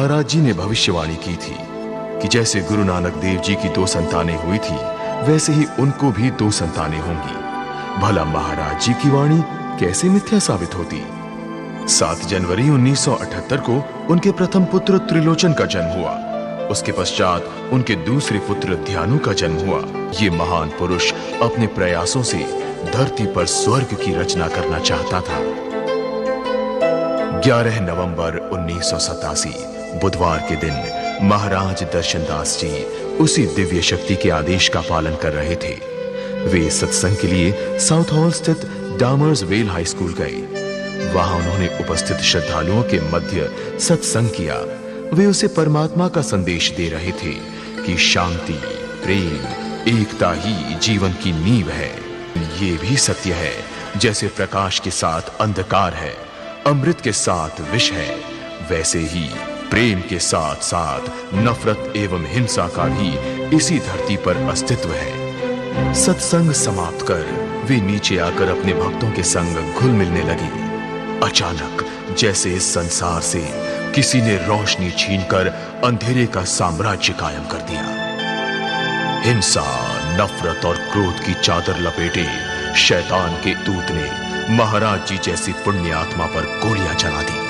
महाराज जी ने भविष्यवाणी की थी कि जैसे गुरु नानक देव जी की 2 संतानें हुई थी, वैसे ही उनको भी 2 संतानें होंगी। भला महाराज जी की वाणी कैसे मिथ्या साबित होती। 7 जनवरी 1978 को उनके प्रथम पुत्र त्रिलोचन का जन्म हुआ। उसके पश्चात उनके दूसरे पुत्र ध्यानु का जन्म हुआ। ये महान पुरुष अपने प्रयासों से धरती पर स्वर्ग की रचना करना चाहता था। 11 नवंबर 1987 बुधवार के दिन महाराज दर्शनदास जी उसी दिव्य शक्ति के आदेश का पालन कर रहे थे। वे सत्संग के लिए साउथ हॉल स्थित डामर्स वेल हाई स्कूल गए। वहां उन्होंने उपस्थित श्रद्धालुओं के मध्य सत्संग किया। वे उसे परमात्मा का संदेश दे रहे थे कि शांति, प्रेम, एकता ही जीवन की नींव है। ये भी सत्य है, जैसे प्रकाश के साथ अंधकार है, अमृत के साथ विष है, वैसे ही प्रेम के साथ साथ नफरत एवं हिंसा का भी इसी धरती पर अस्तित्व है। सत्संग समाप्त कर वे नीचे आकर अपने भक्तों के संग घुल मिलने लगे। अचानक जैसे इस संसार से किसी ने रोशनी छीनकर अंधेरे का साम्राज्य कायम कर दिया। हिंसा, नफरत और क्रोध की चादर लपेटे शैतान के दूत ने महाराज जी जैसी पुण्य आत्मा पर गोलियां चला दी।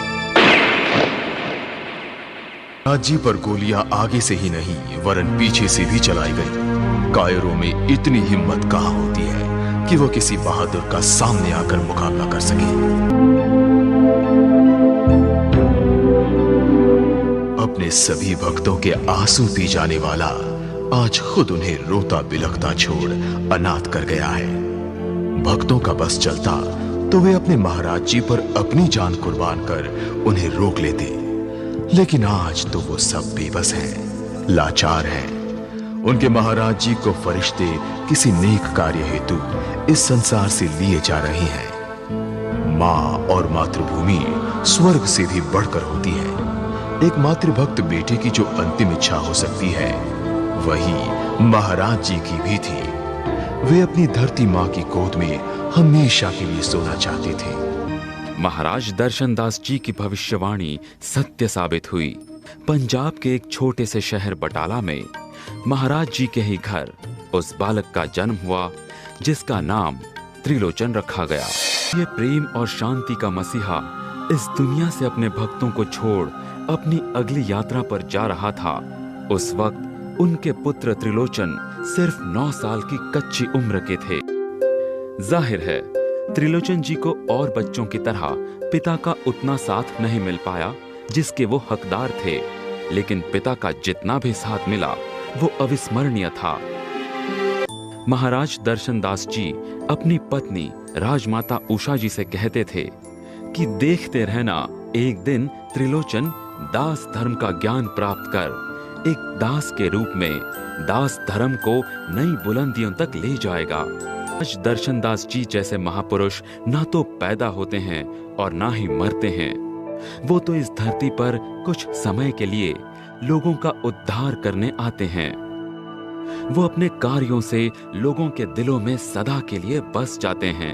महाराज जी पर गोलियां आगे से ही नहीं वरन पीछे से भी चलाई गई। कायरों में इतनी हिम्मत कहां होती है कि वो किसी बहादुर का सामने आकर मुकाबला कर सके। अपने सभी भक्तों के आंसू पी जाने वाला आज खुद उन्हें रोता बिलखता छोड़ अनाथ कर गया है। भक्तों का बस चलता तो वे अपने महाराज जी पर अपनी जान कुर्बान कर उन्हें रोक लेते, लेकिन आज तो वो सब बेबस हैं, लाचार हैं। उनके महाराज जी को फरिश्ते किसी नेक कार्य हेतु इस संसार से लिए जा रहे हैं। मां और मातृभूमि स्वर्ग से भी बढ़कर होती है। एक मातृभक्त बेटे की जो अंतिम इच्छा हो सकती है, वही महाराज जी की भी थी। वे अपनी धरती मां की गोद में हमेशा के लिए सोना चाहते थे। महाराज दर्शनदास जी की भविष्यवाणी सत्य साबित हुई। पंजाब के एक छोटे से शहर बटाला में महाराज जी के ही घर उस बालक का जन्म हुआ जिसका नाम त्रिलोचन रखा गया। ये प्रेम और शांति का मसीहा इस दुनिया से अपने भक्तों को छोड़ अपनी अगली यात्रा पर जा रहा था। उस वक्त उनके पुत्र त्रिलोचन सिर्फ 9 साल की कच्ची उम्र के थे। जाहिर है त्रिलोचन जी को और बच्चों की तरह पिता का उतना साथ नहीं मिल पाया जिसके वो हकदार थे, लेकिन पिता का जितना भी साथ मिला वो अविस्मरणीय था। महाराज दर्शनदास जी अपनी पत्नी राजमाता उषा जी से कहते थे कि देखते रहना, एक दिन त्रिलोचन दास धर्म का ज्ञान प्राप्त कर एक दास के रूप में दास धर्म को नई बुलंदियों तक ले जाएगा। आज दर्शनदास जी जैसे महापुरुष ना तो पैदा होते हैं और ना ही मरते हैं। वो तो इस धरती पर कुछ समय के लिए लोगों का उद्धार करने आते हैं। वो अपने कार्यों से लोगों के दिलों में सदा के लिए बस जाते हैं।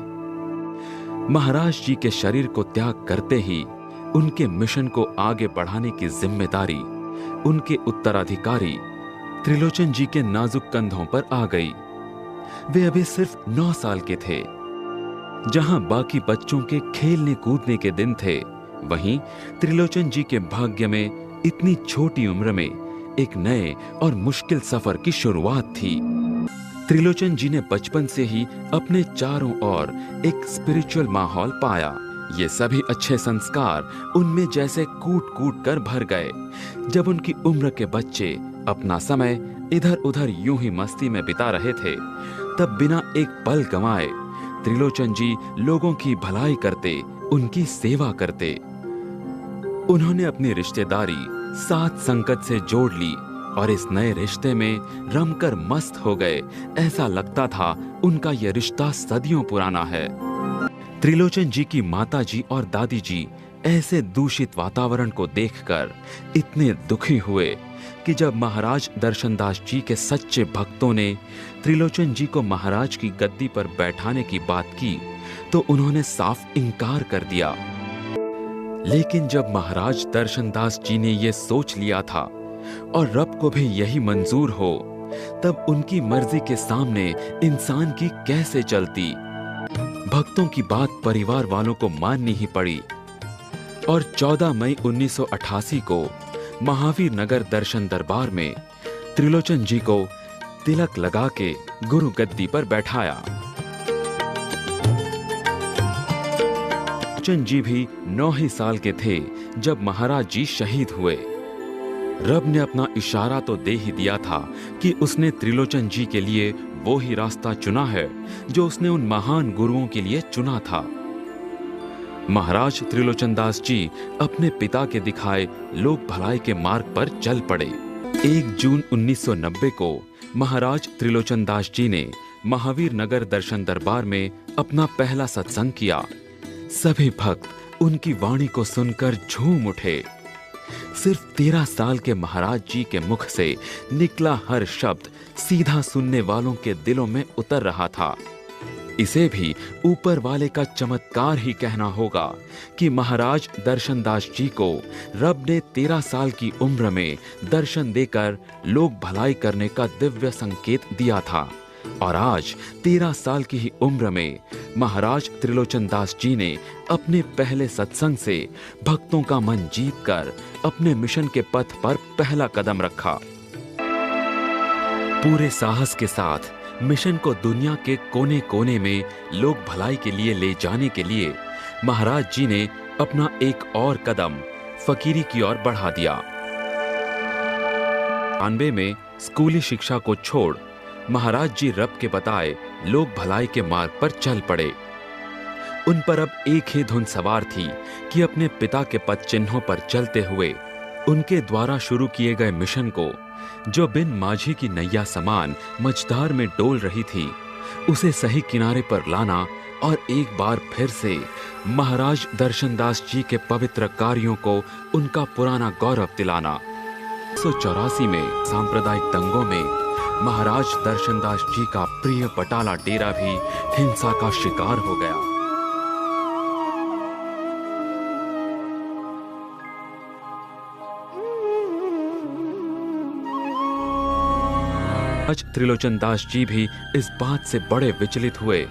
महाराज जी के शरीर को त्याग करते ही उनके मिशन को आगे बढ़ाने की जिम्मेदारी उनके उत्तराधिकारी त्रिलोचन जी के नाजुक कंधों पर आ गई। वे अभी सिर्फ 9 साल के थे। जहां बाकी बच्चों के खेलने कूदने के दिन थे, वहीं त्रिलोचन जी के भाग्य में इतनी छोटी उम्र में एक नए और मुश्किल सफर की शुरुआत थी। त्रिलोचन जी ने बचपन से ही अपने चारों ओर एक स्पिरिचुअल माहौल पाया। ये सभी अच्छे संस्कार उनमें जैसे कूट कूट कर भर गए। जब उनकी उम्र के बच्चे अपना समय इधर उधर यूं ही मस्ती में बिता रहे थे, तब बिना एक पल गंवाए त्रिलोचन जी लोगों की भलाई करते, उनकी सेवा करते। उन्होंने अपनी रिश्तेदारी सात संकट से जोड़ ली और इस नए रिश्ते में रमकर मस्त हो गए। ऐसा लगता था उनका यह रिश्ता सदियों पुराना है। त्रिलोचन जी की माताजी और दादी जी ऐसे दूषित वातावरण को देखकर इतने दुखी हुए कि जब महाराज दर्शनदास जी के सच्चे भक्तों ने त्रिलोचन जी को महाराज की गद्दी पर बैठाने की बात की, तो उन्होंने साफ इनकार कर दिया। लेकिन जब महाराज दर्शनदास जी ने यह सोच लिया था और रब को भी यही मंजूर हो, तब उनकी मर्जी के सामने इंसान की कैसे चलती। भक्तों की बात परिवार वालों को माननी ही पड़ी और 14 मई 1988 को महावीर नगर दर्शन दरबार में त्रिलोचन जी को तिलक लगा के गुरु गद्दी पर बैठाया। त्रिलोचन जी भी 9 ही साल के थे जब महाराज जी शहीद हुए। रब ने अपना इशारा तो दे ही दिया था कि उसने त्रिलोचन जी के लिए वो ही रास्ता चुना है जो उसने उन महान गुरुओं के लिए चुना था। महाराज त्रिलोचन दास जी अपने पिता के दिखाए लोक भलाई के मार्ग पर चल पड़े। 1 जून 1990 को महाराज त्रिलोचन दास जी ने महावीर नगर दर्शन दरबार में अपना पहला सत्संग किया। सभी भक्त उनकी वाणी को सुनकर झूम उठे। सिर्फ 13 साल के महाराज जी के मुख से निकला हर शब्द सीधा सुनने वालों के दिलों में उतर रहा था। इसे भी ऊपर वाले का चमत्कार ही कहना होगा कि महाराज दर्शनदास जी को रब ने 13 साल की उम्र में दर्शन देकर लोक भलाई करने का दिव्य संकेत दिया था और आज 13 साल की ही उम्र में महाराज त्रिलोचन दास जी ने अपने पहले सत्संग से भक्तों का मन जीतकर अपने मिशन के पथ पर पहला कदम रखा। पूरे साहस के साथ मिशन को दुनिया के कोने कोने में लोक भलाई के लिए ले जाने के लिए महाराज जी ने अपना एक और कदम फकीरी की ओर बढ़ा दिया। 92 में स्कूली शिक्षा को छोड़ महाराज जी रब के बताए लोक भलाई के मार्ग पर चल पड़े। उन पर अब एक ही धुन सवार थी कि अपने पिता के पद चिन्हों पर चलते हुए उनके द्वारा शुरू किए गए मिशन को, जो बिन माझी की नैया समान मझधार में डोल रही थी, उसे सही किनारे पर लाना और एक बार फिर से महाराज दर्शनदास जी के पवित्र कार्यों को उनका पुराना गौरव दिलाना। 1984 में सांप्रदायिक दंगों में महाराज दर्शनदास जी का प्रिय बटाला डेरा भी हिंसा का शिकार हो गया। आज त्रिलोचन दास जी भी इस बात से बड़े विचलित हुए।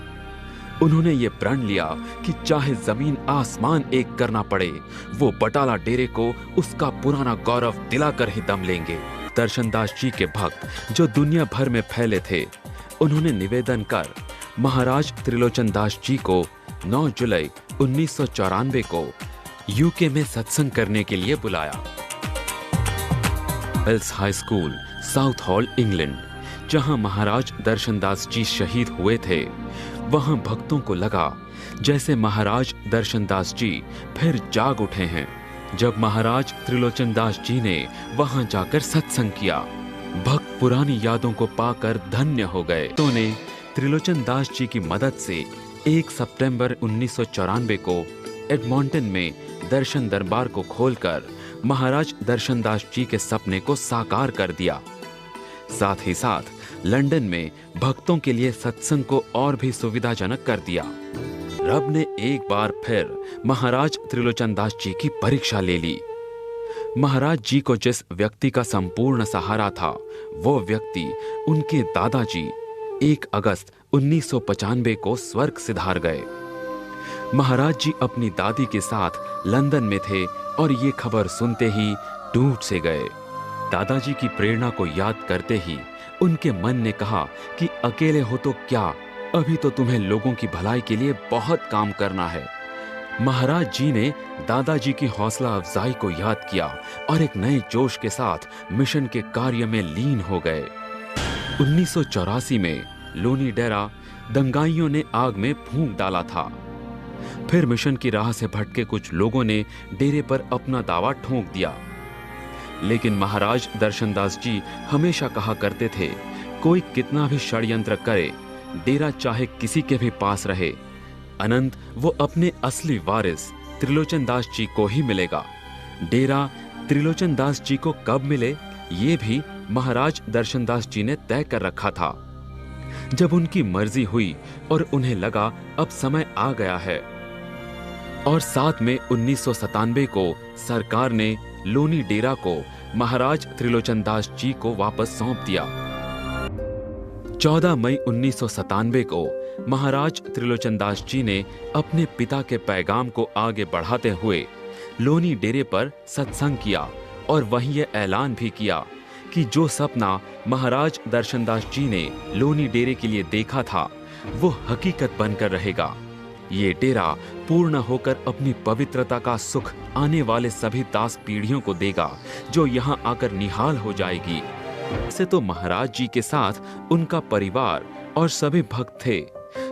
उन्होंने ये प्रण लिया कि चाहे जमीन आसमान एक करना पड़े, वो बटाला डेरे को उसका पुराना गौरव दिलाकर ही दम लेंगे। दर्शनदास जी के भक्त जो दुनिया भर में फैले थे, उन्होंने निवेदन कर महाराज त्रिलोचन दास जी को 9 जुलाई 1994 को यूके में सत्संग करने के लिए बुलाया। Wells high school, Southall, England, जहां महाराज दर्शनदास जी शहीद हुए थे, वहां भक्तों को लगा जैसे महाराज दर्शनदास जी फिर जाग उठे हैं। जब महाराज त्रिलोचन दास जी ने वहां जाकर सत्संग किया, भक्त पुरानी यादों को पाकर धन्य हो गए। तो ने त्रिलोचन दास जी की मदद से 1 सितंबर 1994 को एडमॉन्टन में दर्शन दरबार को खोलकर महाराज दर्शनदास जी के सपने को साकार कर दिया। साथ ही साथ लंदन में भक्तों के लिए सत्संग को और भी सुविधाजनक कर दिया। रब ने एक बार फिर महाराज त्रिलोचन दास जी की परीक्षा ले ली। महाराज जी को जिस व्यक्ति का संपूर्ण सहारा था, वो व्यक्ति उनके दादाजी 1 अगस्त 1995 को स्वर्ग सिधार गए। महाराज जी अपनी दादी के साथ लंदन में थे और ये खबर सुनते ही टूट से गए। दादाजी की प्रेरणा को याद करते ही उनके मन ने कहा कि अकेले हो तो क्या, अभी तो तुम्हें लोगों की भलाई के लिए बहुत काम करना है। महाराज जी ने दादाजी की हौसला अफजाई को याद किया और एक नए जोश के साथ मिशन के कार्य में लीन हो गए। 1984 में लोनी डेरा दंगाइयों ने आग में फूंक डाला था। फिर मिशन की राह से भटके कुछ लोगों ने डेरे पर अपना दावा ठोंक दिया। लेकिन महाराज दर्शनदास जी हमेशा कहा करते थे, कोई कितना भी षड्यंत्र करे, डेरा चाहे किसी के भी पास रहे, अनंत वो अपने असली वारिस त्रिलोचन दास जी को ही मिलेगा। डेरा त्रिलोचन दास जी को कब मिले, ये भी महाराज दर्शनदास जी ने तय कर रखा था। जब उनकी मर्जी हुई और उन्हें लगा अब समय आ गया है, और 7 मई 1997 को सरकार ने लोनी डेरा को महाराज त्रिलोचन दास जी को वापस सौंप दिया। 14 मई 1997 को महाराज त्रिलोचन दास जी ने अपने पिता के पैगाम को आगे बढ़ाते हुए लोनी डेरे पर सत्संग किया और वहीं यह ऐलान भी किया कि जो सपना महाराज दर्शनदास जी ने लोनी डेरे के लिए देखा था वो हकीकत बनकर रहेगा। ये डेरा पूर्ण होकर अपनी पवित्रता का सुख आने वाले सभी दास पीढ़ियों को देगा जो यहाँ आकर निहाल हो जाएगी। ऐसे तो महाराज जी के साथ उनका परिवार और सभी भक्त थे,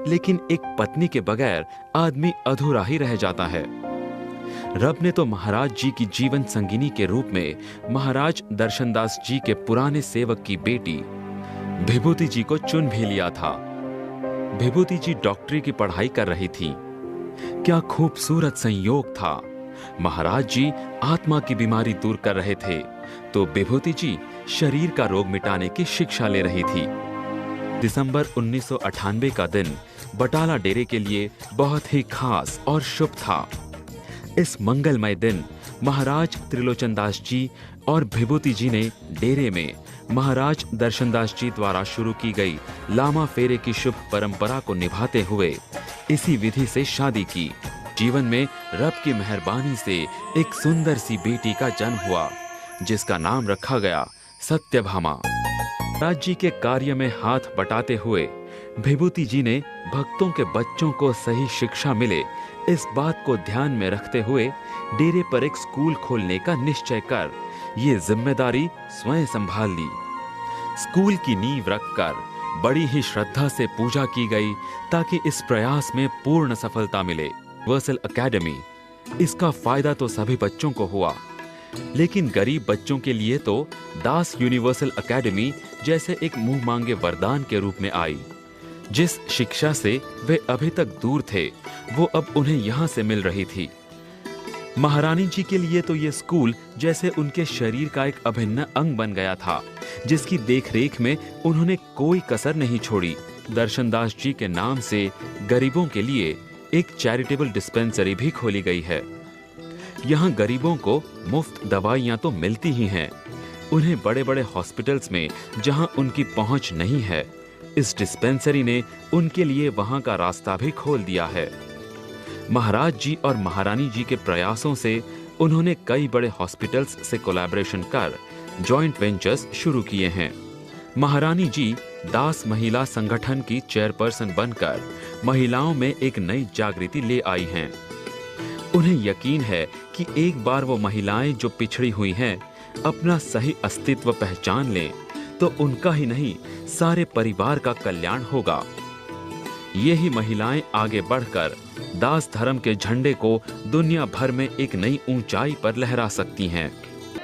लेकिन एक पत्नी के बगैर आदमी अधूरा ही रह जाता है। रब ने तो महाराज जी की जीवन संगिनी के रूप में महाराज दर्शनदास जी के पुराने सेवक की बेटी विभूति जी को चुन भी लिया था। विभूति जी डॉक्टरी की पढ़ाई कर रही थी। क्या खूबसूरत संयोग था। महाराज जी आत्मा की बीमारी दूर कर रहे थे तो विभूति जी शरीर का रोग मिटाने की शिक्षा ले रही थी। दिसंबर 1998 का दिन बटाला डेरे के लिए बहुत ही खास और शुभ था। इस मंगलमय दिन महाराज त्रिलोचन दास जी और विभूति जी ने डेरे में महाराज दर्शनदास जी द्वारा शुरू की गई लामा फेरे की शुभ परंपरा को निभाते हुए इसी विधि से शादी की। जीवन में रब की मेहरबानी से एक सुंदर सी बेटी का जन्म हुआ जिसका नाम रखा गया सत्यभामा। महाराज जी के कार्य में हाथ बटाते हुए विभूति जी ने भक्तों के बच्चों को सही शिक्षा मिले इस बात को ध्यान में रखते हुए डेरे पर एक स्कूल खोलने का निश्चय कर ये जिम्मेदारी स्वयं संभाल ली। स्कूल की नींव रखकर बड़ी ही श्रद्धा से पूजा की गई ताकि इस प्रयास में पूर्ण सफलता मिले। यूनिवर्सल एकेडमी, इसका फायदा तो सभी बच्चों को हुआ, लेकिन गरीब बच्चों के लिए तो दास यूनिवर्सल एकेडमी जैसे एक मुंह मांगे वरदान के रूप में आई। जिस शिक्षा से वे अभी तक दूर थे वो अब उन्हें यहाँ से मिल रही थी। महारानी जी के लिए तो ये स्कूल जैसे उनके शरीर का एक अभिन्न अंग बन गया था जिसकी देखरेख में उन्होंने कोई कसर नहीं छोड़ी। दर्शनदास जी के नाम से गरीबों के लिए एक चैरिटेबल डिस्पेंसरी भी खोली गई है। यहाँ गरीबों को मुफ्त दवाइयाँ तो मिलती ही हैं, उन्हें बड़े बड़े हॉस्पिटल्स में जहाँ उनकी पहुँच नहीं है इस डिस्पेंसरी ने उनके लिए वहाँ का रास्ता भी खोल दिया है। महाराज जी और महारानी जी के प्रयासों से उन्होंने कई बड़े हॉस्पिटल्स से कोलैबोरेशन कर जॉइंट वेंचर्स शुरू किए हैं। महारानी जी दास महिला संगठन की चेयरपर्सन बनकर महिलाओं में एक नई जागृति ले आई हैं। उन्हें यकीन है कि एक बार वो महिलाएं जो पिछड़ी हुई हैं अपना सही अस्तित्व पहचान लें तो उनका ही नहीं सारे परिवार का कल्याण होगा। यही महिलाएं आगे बढ़कर दास धर्म के झंडे को दुनिया भर में एक नई ऊंचाई पर लहरा सकती हैं।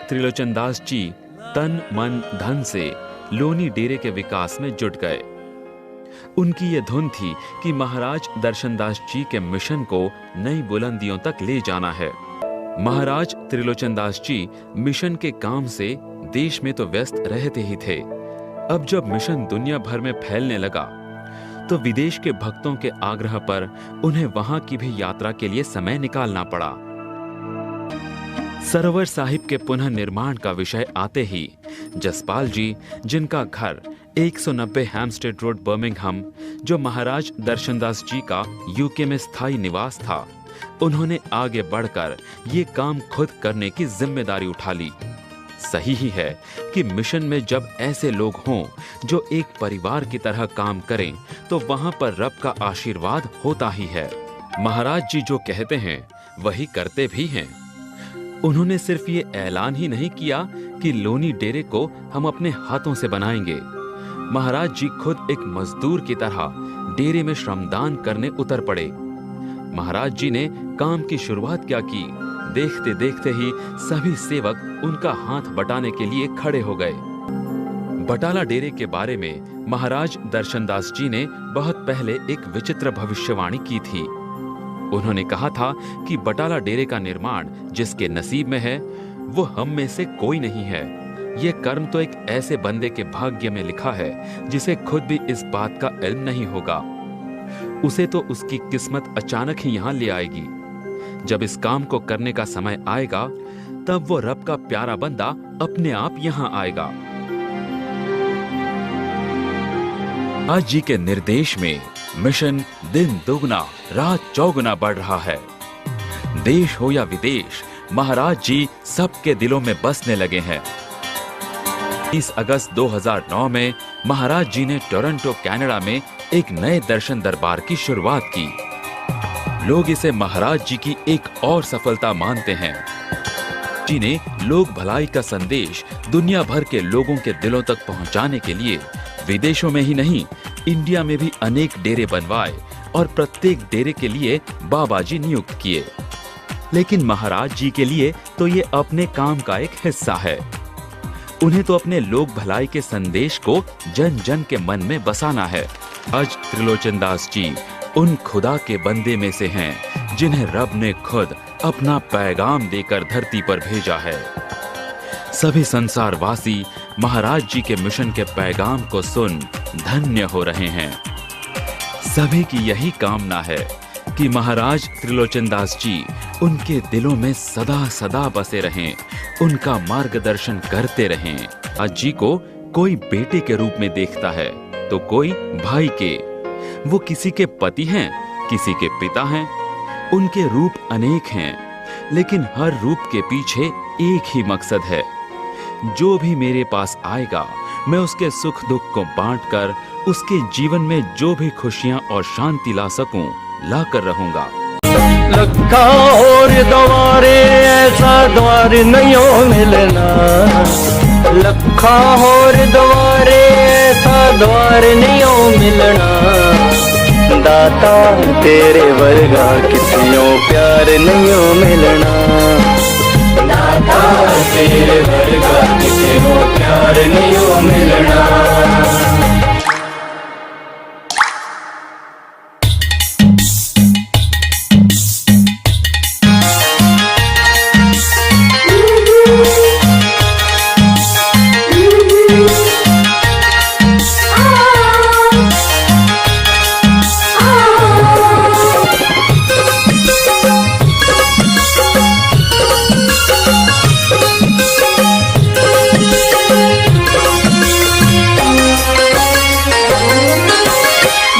त्रिलोचन दास जी तन मन धन से लोनी डेरे के विकास में जुट गए। उनकी ये धुन थी कि महाराज दर्शनदास जी के मिशन को नई बुलंदियों तक ले जाना है। महाराज त्रिलोचन दास जी मिशन के काम से देश में तो व्यस्त रहते ही थे। अब जब मिशन दुनिया भर में फैलने लगा तो विदेश के भक्तों के आग्रह पर उन्हें वहां की भी यात्रा के लिए समय निकालना पड़ा। सरोवर साहिब के पुनः निर्माण का विषय आते ही जसपाल जी, जिनका घर 190 हैम्स्टेड रोड बर्मिंघम, जो महाराज दर्शनदास जी का यूके में स्थायी निवास था, उन्होंने आगे बढ़कर ये काम खुद करने की जिम्मेदारी उठा ली। सही ही है कि मिशन में जब ऐसे लोग हों जो एक परिवार की तरह काम करें तो वहां पर रब का आशीर्वाद होता ही है। महाराज जी जो कहते हैं वही करते भी हैं। उन्होंने सिर्फ ये ऐलान ही नहीं किया कि लोनी डेरे को हम अपने हाथों से बनाएंगे। महाराज जी खुद एक मजदूर की तरह डेरे में श्रमदान करने उतर पड़े। महाराज जी ने काम की शुरुआत क्या की, देखते देखते ही सभी सेवक उनका हाथ बटाने के लिए खड़े हो गए। बटाला डेरे के बारे में महाराज दर्शनदास जी ने बहुत पहले एक विचित्र भविष्यवाणी की थी। उन्होंने कहा था कि बटाला डेरे का निर्माण जिसके नसीब में है वो हम में से कोई नहीं है। ये कर्म तो एक ऐसे बंदे के भाग्य में लिखा है जिसे खुद भी इस बात का इल्म नहीं होगा। उसे तो उसकी किस्मत अचानक ही यहाँ ले आएगी। जब इस काम को करने का समय आएगा तब वो रब का प्यारा बंदा अपने आप यहाँ आएगा। आज जी के निर्देश में मिशन दिन दुगना रात चौगुना बढ़ रहा है। देश हो या विदेश, महाराज जी सबके दिलों में बसने लगे हैं। 30 अगस्त 2009 में महाराज जी ने टोरंटो कनाडा में एक नए दर्शन दरबार की शुरुआत की। लोग इसे महाराज जी की एक और सफलता मानते हैं। जी ने लोक भलाई का संदेश दुनिया भर के लोगों के दिलों तक पहुंचाने के लिए विदेशों में ही नहीं, इंडिया में भी अनेक डेरे बनवाए और प्रत्येक डेरे के लिए बाबा जी नियुक्त किए। लेकिन महाराज जी के लिए तो ये अपने काम का एक हिस्सा है। उन्हें तो अपने लोक भलाई के संदेश को जन जन के मन में बसाना है। आज त्रिलोचन दास जी उन खुदा के बंदे में से हैं जिन्हें रब ने खुद अपना पैगाम देकर धरती पर भेजा है। सभी संसारवासी महाराज जी के मिशन के पैगाम को सुन धन्य हो रहे हैं। सभी की यही कामना है कि महाराज त्रिलोचन दास जी उनके दिलों में सदा सदा बसे रहें, उनका मार्गदर्शन करते रहें। आज जी को कोई बेटे के रूप में देखता है तो कोई भाई के। वो किसी के पति हैं, किसी के पिता हैं। उनके रूप अनेक हैं, लेकिन हर रूप के पीछे एक ही मकसद है। जो भी मेरे पास आएगा मैं उसके सुख दुख को बांटकर उसके जीवन में जो भी खुशियां और शांति ला सकूं लाकर रहूंगा। लखा और द्वारे ऐसा द्वार नहीं मिलना, लखा और द्वारे ऐसा द्वार नहीं मिलना। दाता तेरे वर्गा किसियों प्यार नहीं मिलना, दाता तेरे वर्गा किसियों प्यार नहीं मिलना।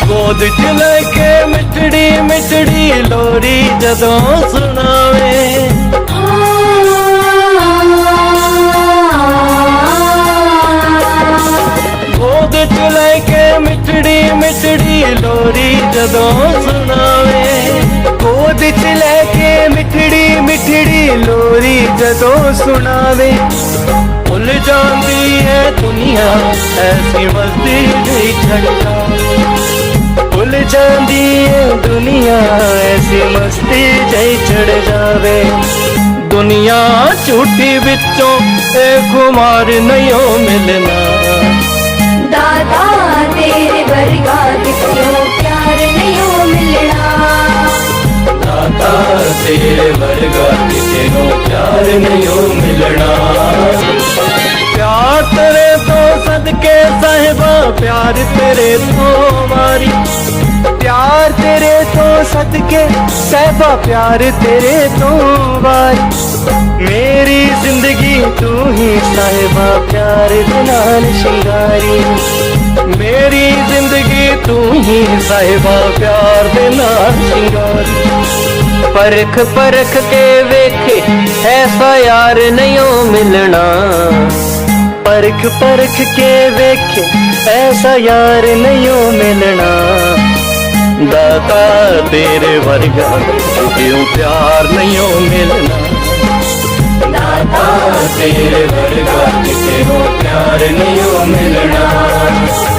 गोद च लेके मिठड़ी मिठड़ी लोरी जदों सुनावे, गोद च लेके मिठड़ी मिठड़ी लोरी जदों सुनावे, गोद च लेके मिठड़ी मिठड़ी लोरी जदों सुनावे। भुल जाती है दुनिया ऐसी मस्ती नहीं छड़ता, भुल जाती है दुनिया ऐसी मस्ती जई चढ़ जावे। दुनिया झूठी बिचों खुमार नहीं मिलना, दादा तेरे वर्गा किसियों प्यार नहीं मिलना, दाता तेरे वर्गा किसियों प्यार नहीं मिलना। प्यार तेरे तो सदके साहिबा प्यार तेरे तो मारी, प्यार तेरे तो सदके साहिबा प्यार तेरे तो मारी। मेरी जिंदगी तू ही साहिबा प्यार दे नाल शिंगारी, मेरी जिंदगी तू ही साहिबा प्यार दे नाल शिंगारी। परख परख के वेखे ऐसा यार नहीं मिलना, परख परख के वेखे ऐसा यार नहीं मिलना। दाता तेरे वर्गा क्यों प्यार नहीं मिलना, दाता तेरे वर्गा क्यों प्यार नहीं मिलना।